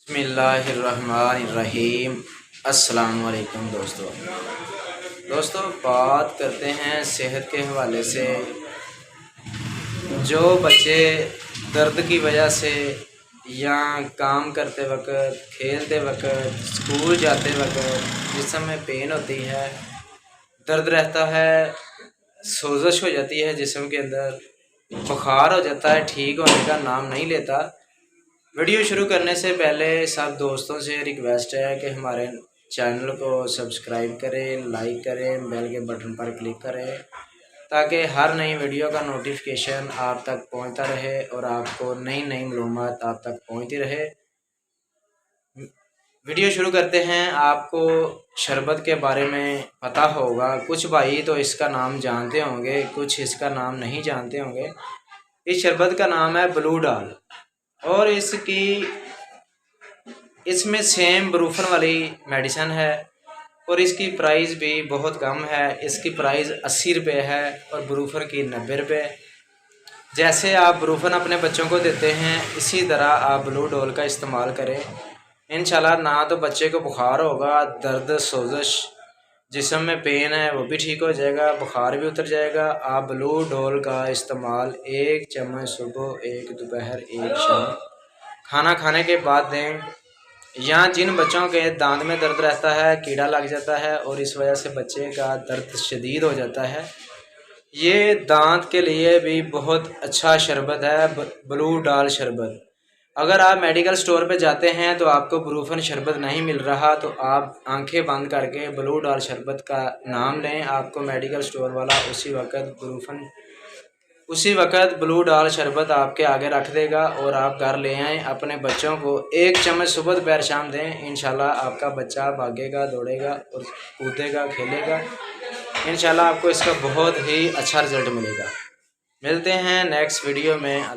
बिस्मिल्लाहिर्रहमानिर्रहीम। अस्सलाम वालेकुम दोस्तों, बात करते हैं सेहत के हवाले से। जो बच्चे दर्द की वजह से या काम करते वक्त, खेलते वक्त, स्कूल जाते वक्त जिस्म में पेन होती है, दर्द रहता है, सोजश हो जाती है जिस्म के अंदर, बुखार हो जाता है, ठीक होने का नाम नहीं लेता। वीडियो शुरू करने से पहले सब दोस्तों से रिक्वेस्ट है कि हमारे चैनल को सब्सक्राइब करें, लाइक करें, बेल के बटन पर क्लिक करें ताकि हर नई वीडियो का नोटिफिकेशन आप तक पहुंचता रहे और आपको नई नई मालूमात आप तक पहुंचती रहे। वीडियो शुरू करते हैं। आपको शरबत के बारे में पता होगा, कुछ भाई तो इसका नाम जानते होंगे, कुछ इसका नाम नहीं जानते होंगे। इस शरबत का नाम है ब्लू डाल और इसमें सेम ब्रूफन वाली मेडिसिन है और इसकी प्राइस भी बहुत कम है। इसकी प्राइस 80 रुपये है और ब्रूफन की 90 रुपये। जैसे आप ब्रूफन अपने बच्चों को देते हैं, इसी तरह आप ब्लू डॉल का इस्तेमाल करें। इंशाल्लाह ना तो बच्चे को बुखार होगा, दर्द, सोजश, जिस्म में पेन है वो भी ठीक हो जाएगा, बुखार भी उतर जाएगा। आप ब्लू डॉल का इस्तेमाल 1 चम्मच सुबह, 1 दोपहर, 1 शाम खाना खाने के बाद दें। या जिन बच्चों के दांत में दर्द रहता है, कीड़ा लग जाता है और इस वजह से बच्चे का दर्द शदीद हो जाता है, ये दांत के लिए भी बहुत अच्छा शरबत है ब्लू डाल शरबत। अगर आप मेडिकल स्टोर पे जाते हैं तो आपको ब्रूफन शरबत नहीं मिल रहा तो आप आंखें बंद करके ब्लू डाल शरबत का नाम लें। आपको मेडिकल स्टोर वाला उसी वक़्त ब्लू डाल शरबत आपके आगे रख देगा और आप घर ले आएँ। अपने बच्चों को 1 चम्मच सुबह, दोपहर, शाम दें। इंशाल्लाह आपका बच्चा भागेगा, दौड़ेगा और कूदेगा, खेलेगा। इंशाल्लाह आपको इसका बहुत ही अच्छा रिज़ल्ट मिलेगा। मिलते हैं नेक्स्ट वीडियो में।